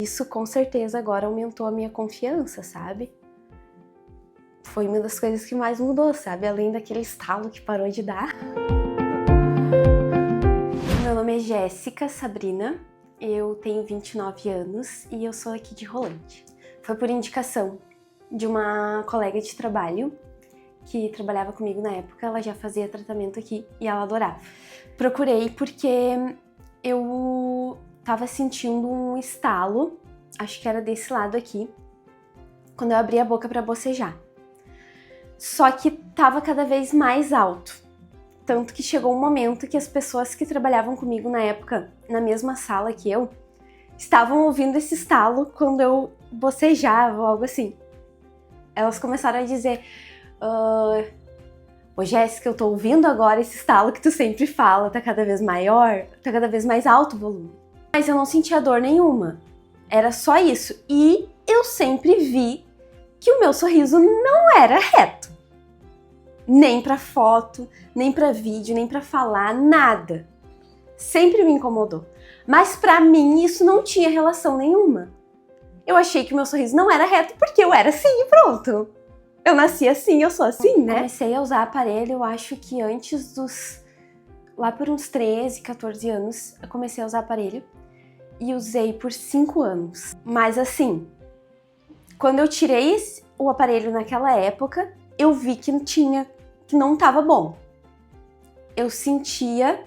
Isso com certeza agora aumentou a minha confiança, sabe? Foi uma das coisas que mais mudou, sabe? Além daquele estalo que parou de dar. Meu nome é Jéssica Sabrina, eu tenho 29 anos e eu sou aqui de Rolante. Foi por indicação de uma colega de trabalho que trabalhava comigo na época, ela já fazia tratamento aqui e ela adorava. Procurei porque eu tava sentindo um estalo, acho que era desse lado aqui, quando eu abri a boca pra bocejar. Só que tava cada vez mais alto. Tanto que chegou um momento que as pessoas que trabalhavam comigo na época, na mesma sala que eu, estavam ouvindo esse estalo quando eu bocejava ou algo assim. Elas começaram a dizer: ô Jéssica, eu tô ouvindo agora esse estalo que tu sempre fala, tá cada vez maior, tá cada vez mais alto o volume. Mas eu não sentia dor nenhuma, era só isso. E eu sempre vi que o meu sorriso não era reto. Nem pra foto, nem pra vídeo, nem pra falar, nada. Sempre me incomodou. Mas pra mim isso não tinha relação nenhuma. Eu achei que o meu sorriso não era reto porque eu era assim e pronto. Eu nasci assim, eu sou assim, né? Comecei a usar aparelho, eu acho que antes dos... lá por uns 13, 14 anos, eu comecei a usar aparelho. E usei por 5 anos. Mas assim, quando eu tirei o aparelho naquela época, eu vi que não tava bom. Eu sentia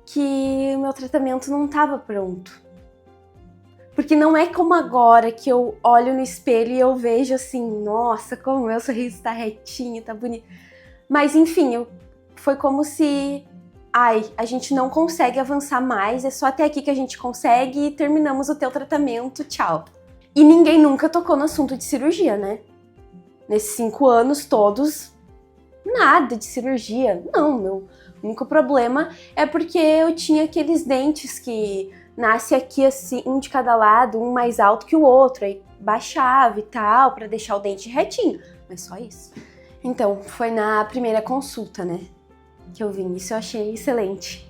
que o meu tratamento não tava pronto. Porque não é como agora que eu olho no espelho e eu vejo assim, nossa, como o meu sorriso tá retinho, tá bonito. Mas enfim, foi como se... a gente não consegue avançar mais, é só até aqui que a gente consegue e terminamos o teu tratamento, tchau. E ninguém nunca tocou no assunto de cirurgia, né? Nesses 5 anos todos, nada de cirurgia. Não, meu único problema é porque eu tinha aqueles dentes que nasce aqui assim, um de cada lado, um mais alto que o outro, aí baixava e tal, pra deixar o dente retinho, mas só isso. Então, foi na primeira consulta, né, que eu vim. Isso eu achei excelente.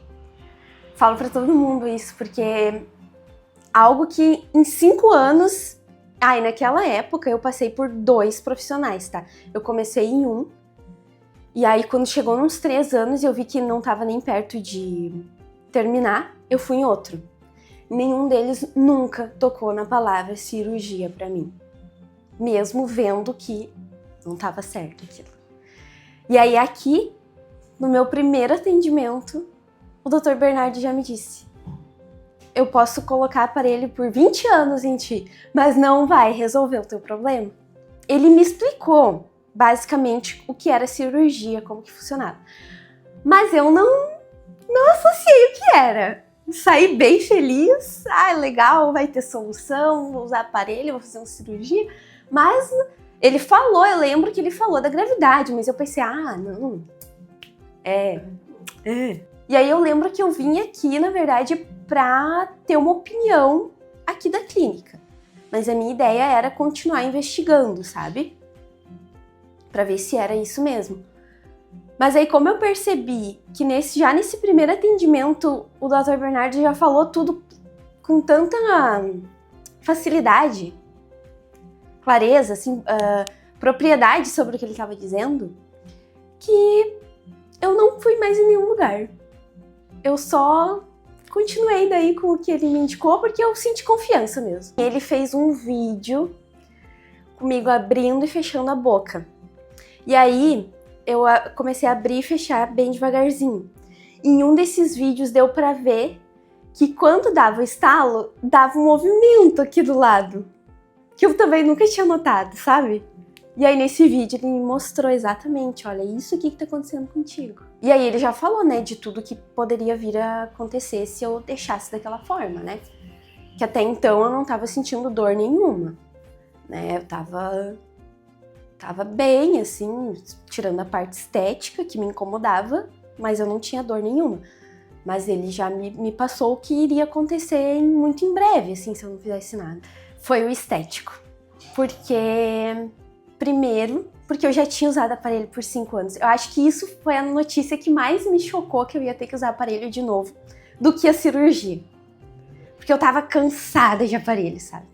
Falo pra todo mundo isso, porque algo que em 5 anos... e naquela época eu passei por 2 profissionais, tá? Eu comecei em um, e aí quando chegou nos 3 anos e eu vi que não tava nem perto de terminar, eu fui em outro. Nenhum deles nunca tocou na palavra cirurgia pra mim. Mesmo vendo que não tava certo aquilo. E aí aqui... no meu primeiro atendimento, o Dr. Bernardo já me disse: eu posso colocar aparelho por 20 anos em ti, mas não vai resolver o teu problema. Ele me explicou, basicamente, o que era cirurgia, como que funcionava. Mas eu não associei o que era. Saí bem feliz, legal, vai ter solução, vou usar aparelho, vou fazer uma cirurgia. Mas ele falou, eu lembro que ele falou da gravidade, mas eu pensei, não... E aí eu lembro que eu vim aqui, na verdade, pra ter uma opinião aqui da clínica. Mas a minha ideia era continuar investigando, sabe? Pra ver se era isso mesmo. Mas aí como eu percebi que já nesse primeiro atendimento o Dr. Bernardo já falou tudo com tanta facilidade, clareza, assim, propriedade sobre o que ele estava dizendo, que eu não fui mais em nenhum lugar. Eu só continuei daí com o que ele me indicou porque eu senti confiança mesmo. Ele fez um vídeo comigo abrindo e fechando a boca. E aí eu comecei a abrir e fechar bem devagarzinho. Em um desses vídeos deu pra ver que quando dava o estalo, dava um movimento aqui do lado. Que eu também nunca tinha notado, sabe? E aí nesse vídeo ele me mostrou exatamente, olha, isso aqui que tá acontecendo contigo. E aí ele já falou, né, de tudo que poderia vir a acontecer se eu deixasse daquela forma, né? Que até então eu não tava sentindo dor nenhuma, né? Eu tava bem, assim, tirando a parte estética que me incomodava, mas eu não tinha dor nenhuma. Mas ele já me passou o que iria acontecer muito em breve, assim, se eu não fizesse nada. Foi o estético. Porque... primeiro, porque eu já tinha usado aparelho por 5 anos. Eu acho que isso foi a notícia que mais me chocou, que eu ia ter que usar aparelho de novo, do que a cirurgia. Porque eu tava cansada de aparelho, sabe?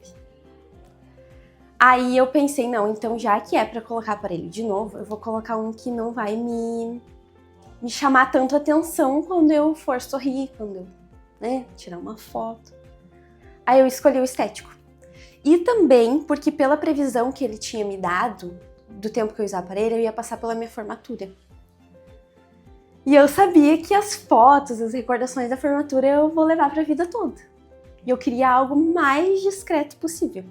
Aí eu pensei, não, então já que é pra colocar aparelho de novo, eu vou colocar um que não vai me chamar tanto atenção quando eu for sorrir, quando eu, né, tirar uma foto. Aí eu escolhi o estético. E também porque pela previsão que ele tinha me dado, do tempo que eu ia usar aparelho, eu ia passar pela minha formatura. E eu sabia que as fotos, as recordações da formatura eu vou levar pra vida toda. E eu queria algo mais discreto possível.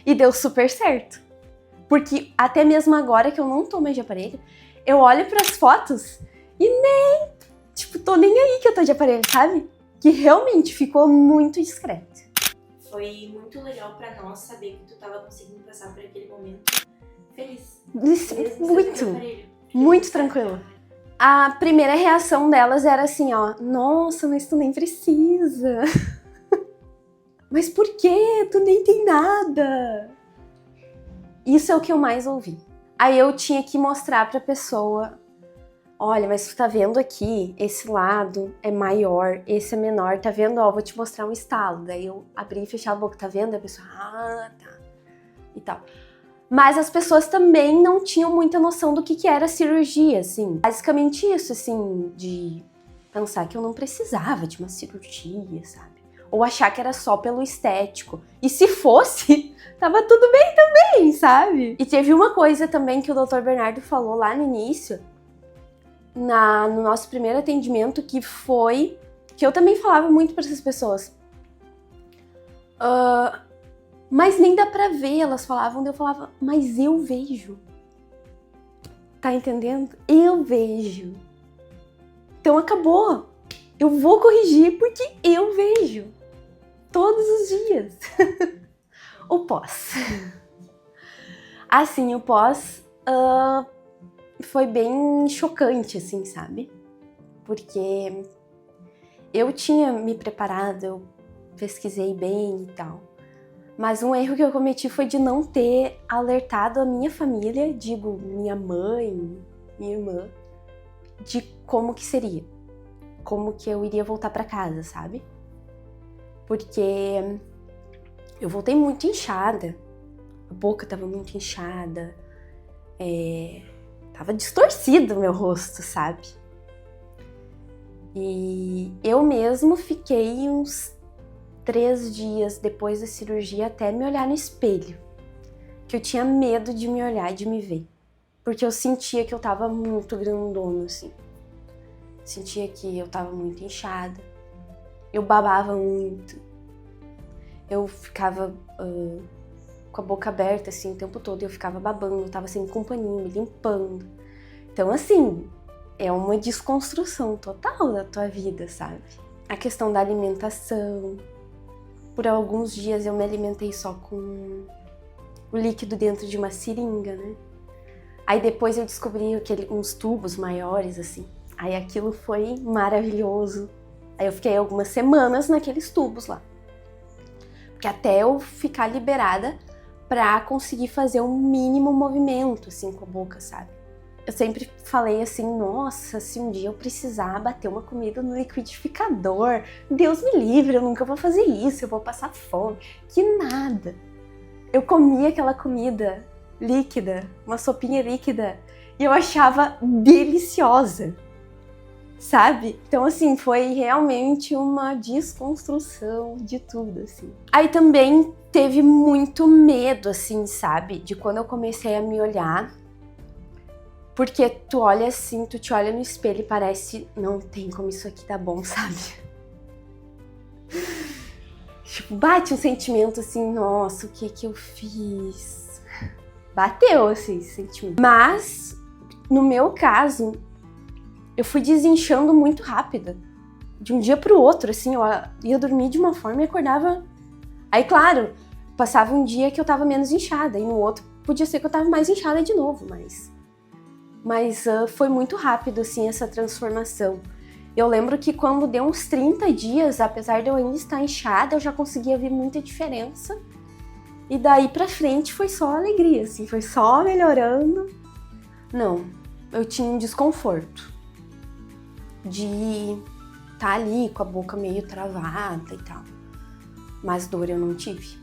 E deu super certo. Porque até mesmo agora que eu não tô mais de aparelho, eu olho pras fotos e nem, tipo, tô nem aí que eu tô de aparelho, sabe? Que realmente ficou muito discreto. Foi muito legal pra nós saber que tu tava conseguindo passar por aquele momento feliz. Muito tranquilo. A primeira reação delas era assim, ó, nossa, mas tu nem precisa. Mas por quê? Tu nem tem nada. Isso é o que eu mais ouvi. Aí eu tinha que mostrar pra pessoa, olha, mas tu tá vendo aqui, esse lado é maior, esse é menor, tá vendo? Ó, vou te mostrar um estalo. Daí eu abri e fechava a boca, tá vendo? Aí a pessoa, ah, tá. E tal. Mas as pessoas também não tinham muita noção do que era cirurgia, assim. Basicamente isso, assim, de pensar que eu não precisava de uma cirurgia, sabe? Ou achar que era só pelo estético. E se fosse, tava tudo bem também, sabe? E teve uma coisa também que o Dr. Bernardo falou lá no início, no nosso primeiro atendimento, que foi... que eu também falava muito para essas pessoas. Mas nem dá pra ver, elas falavam, eu falava, mas eu vejo. Tá entendendo? Eu vejo. Então acabou. Eu vou corrigir porque eu vejo. Todos os dias. O pós. Assim, o pós foi bem chocante, assim, sabe? Porque eu tinha me preparado, eu pesquisei bem e tal. Mas um erro que eu cometi foi de não ter alertado a minha família, digo, minha mãe, minha irmã, de como que seria. Como que eu iria voltar pra casa, sabe? Porque eu voltei muito inchada. A boca tava muito inchada. Tava distorcido o meu rosto, sabe? E eu mesmo fiquei uns 3 dias depois da cirurgia até me olhar no espelho. Que eu tinha medo de me olhar e de me ver. Porque eu sentia que eu tava muito grandona, assim. Sentia que eu tava muito inchada. Eu babava muito. Eu ficava com a boca aberta, assim, o tempo todo. Eu ficava babando, eu tava sempre com um paninho, me limpando. Então, assim, é uma desconstrução total da tua vida, sabe? A questão da alimentação. Por alguns dias eu me alimentei só com o líquido dentro de uma seringa, né? Aí depois eu descobri uns tubos maiores, assim. Aí aquilo foi maravilhoso. Aí eu fiquei algumas semanas naqueles tubos lá. Porque até eu ficar liberada pra conseguir fazer um mínimo movimento, assim, com a boca, sabe? Eu sempre falei assim, nossa, se um dia eu precisar bater uma comida no liquidificador, Deus me livre, eu nunca vou fazer isso, eu vou passar fome. Que nada. Eu comia aquela comida líquida, uma sopinha líquida, e eu achava deliciosa, sabe? Então, assim, foi realmente uma desconstrução de tudo, assim. Aí também teve muito medo, assim, sabe? De quando eu comecei a me olhar, porque tu olha assim, tu te olha no espelho e parece, não tem como isso aqui tá bom, sabe? Tipo, bate um sentimento assim, nossa, o que que eu fiz? Bateu, assim, esse sentimento. Mas, no meu caso, eu fui desinchando muito rápido. De um dia pro outro, assim, eu ia dormir de uma forma e acordava... Aí, claro, passava um dia que eu tava menos inchada, e no outro podia ser que eu tava mais inchada de novo, Mas foi muito rápido, assim, essa transformação. Eu lembro que quando deu uns 30 dias, apesar de eu ainda estar inchada, eu já conseguia ver muita diferença. E daí pra frente foi só alegria, assim, foi só melhorando. Não, eu tinha um desconforto de estar ali com a boca meio travada e tal. mas dor eu não tive.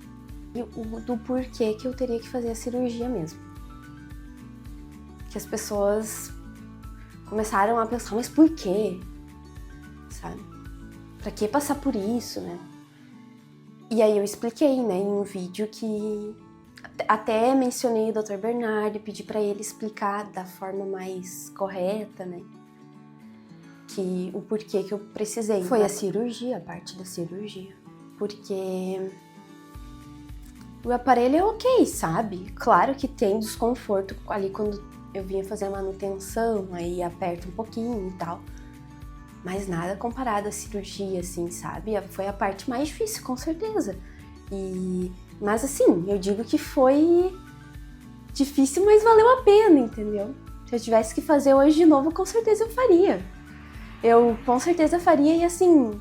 E do porquê que eu teria que fazer a cirurgia mesmo. Que as pessoas começaram a pensar, mas por quê? Sabe? Pra que passar por isso, né? E aí eu expliquei, né, em um vídeo que até mencionei o Dr. Bernardo e pedi pra ele explicar da forma mais correta, né? Que o porquê que eu precisei. Foi a cirurgia, a parte da cirurgia. Porque o aparelho é ok, sabe? Claro que tem desconforto ali quando eu vinha fazer a manutenção, aí aperta um pouquinho e tal. Mas nada comparado à cirurgia, assim, sabe? Foi a parte mais difícil, com certeza. Mas assim, eu digo que foi difícil, mas valeu a pena, entendeu? Se eu tivesse que fazer hoje de novo, com certeza eu faria. Eu com certeza faria e assim...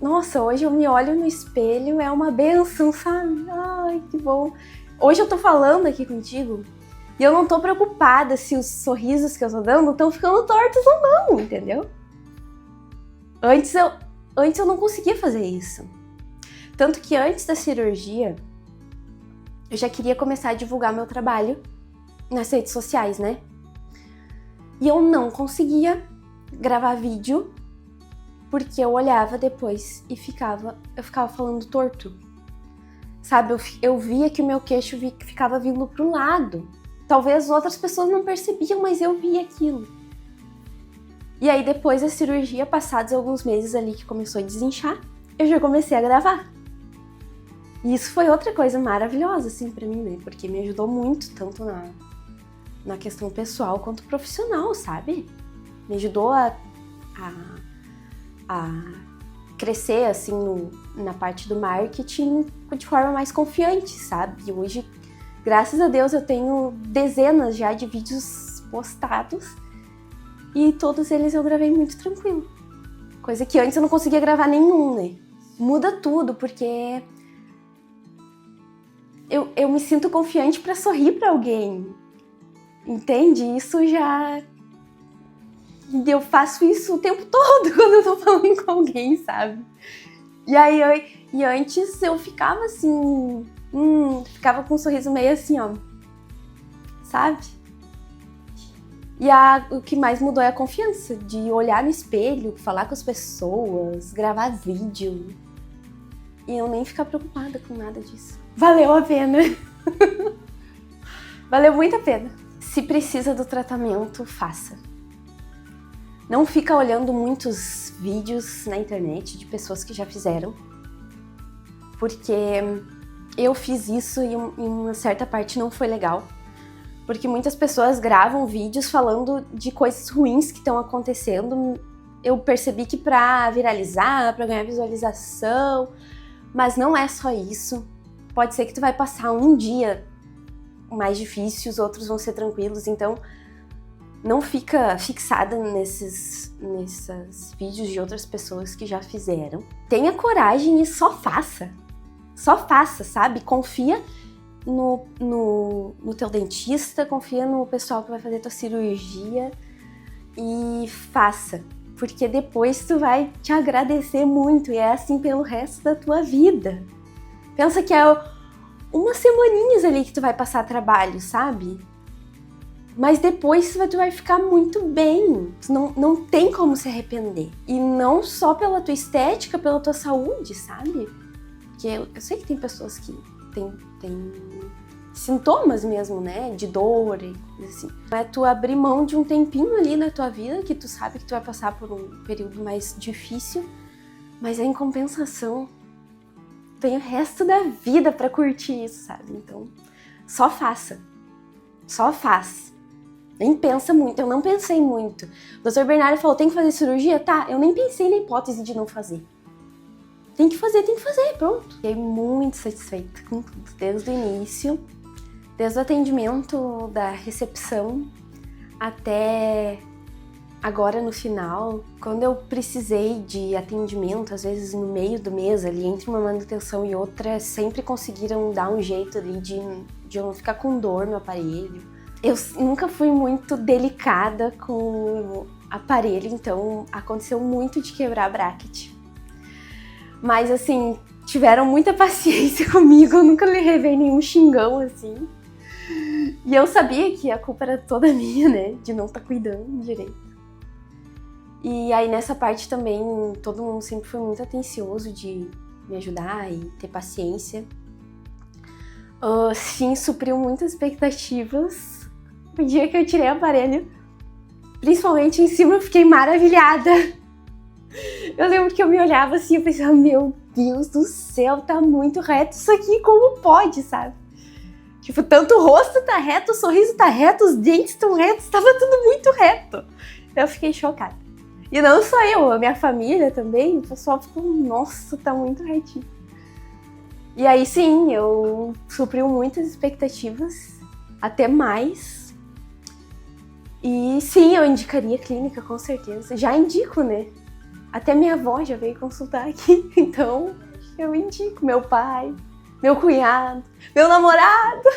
Nossa, hoje eu me olho no espelho, é uma bênção, sabe? Ai, que bom. Hoje eu tô falando aqui contigo e eu não tô preocupada se os sorrisos que eu tô dando estão ficando tortos ou não, entendeu? Antes eu não conseguia fazer isso. Tanto que antes da cirurgia, eu já queria começar a divulgar meu trabalho nas redes sociais, né? E eu não conseguia gravar vídeo porque eu olhava depois e eu ficava falando torto. Sabe, eu via que o meu queixo ficava vindo pro lado. Talvez outras pessoas não percebiam, mas eu via aquilo. E aí depois da cirurgia, passados alguns meses ali que começou a desinchar, eu já comecei a gravar. E isso foi outra coisa maravilhosa, assim, pra mim, né? Porque me ajudou muito, tanto na questão pessoal quanto profissional, sabe? Me ajudou a crescer, assim, na parte do marketing de forma mais confiante, sabe? E hoje, graças a Deus, eu tenho dezenas já de vídeos postados e todos eles eu gravei muito tranquilo. Coisa que antes eu não conseguia gravar nenhum, né? Muda tudo, porque eu me sinto confiante pra sorrir pra alguém, entende? Isso já... Eu faço isso o tempo todo quando eu tô falando com alguém, sabe? E antes eu ficava assim... ficava com um sorriso meio assim, ó. Sabe? E o que mais mudou é a confiança de olhar no espelho, falar com as pessoas, gravar vídeo. E eu nem ficar preocupada com nada disso. Valeu a pena. Valeu muito a pena. Se precisa do tratamento, faça. Não fica olhando muitos vídeos na internet de pessoas que já fizeram. Porque eu fiz isso e em uma certa parte não foi legal. Porque muitas pessoas gravam vídeos falando de coisas ruins que estão acontecendo. Eu percebi que pra viralizar, pra ganhar visualização, mas não é só isso. Pode ser que tu vai passar um dia mais difícil, os outros vão ser tranquilos, então não fica fixada nesses vídeos de outras pessoas que já fizeram. Tenha coragem e só faça. Só faça, sabe? Confia no teu dentista, confia no pessoal que vai fazer tua cirurgia e faça. Porque depois tu vai te agradecer muito e é assim pelo resto da tua vida. Pensa que é umas semaninhas ali que tu vai passar trabalho, sabe? Mas depois tu vai ficar muito bem. Tu não tem como se arrepender. E não só pela tua estética, pela tua saúde, sabe? Porque eu sei que tem pessoas que têm sintomas mesmo, né? De dor e coisa assim. É tu abrir mão de um tempinho ali na tua vida, que tu sabe que tu vai passar por um período mais difícil, mas em compensação tem o resto da vida pra curtir isso, sabe? Então, só faça. Só faz. Nem pensa muito, eu não pensei muito. O Dr. Bernardo falou, tem que fazer cirurgia? Tá, eu nem pensei na hipótese de não fazer. Tem que fazer, pronto. Fiquei muito satisfeita com tudo, desde o início, desde o atendimento da recepção até agora no final. Quando eu precisei de atendimento, às vezes no meio do mês, ali entre uma manutenção e outra, sempre conseguiram dar um jeito ali de eu não ficar com dor no aparelho. Eu nunca fui muito delicada com o aparelho, então aconteceu muito de quebrar bracket. Mas assim, tiveram muita paciência comigo, eu nunca levei nenhum xingão assim. E eu sabia que a culpa era toda minha, né, de não estar cuidando direito. E aí nessa parte também, todo mundo sempre foi muito atencioso de me ajudar e ter paciência. Sim, supriu muitas expectativas. O dia que eu tirei o aparelho, principalmente em cima, eu fiquei maravilhada. Eu lembro que eu me olhava assim e pensava, meu Deus do céu, tá muito reto isso aqui, como pode, sabe? Tipo, tanto o rosto tá reto, o sorriso tá reto, os dentes estão retos, tava tudo muito reto. Eu fiquei chocada. E não só eu, a minha família também, o pessoal ficou, nossa, tá muito retinho. E aí sim, eu supriu muitas expectativas, até mais. E sim, eu indicaria clínica, com certeza. Já indico, né? Até minha avó já veio consultar aqui, então eu indico. Meu pai, meu cunhado, meu namorado.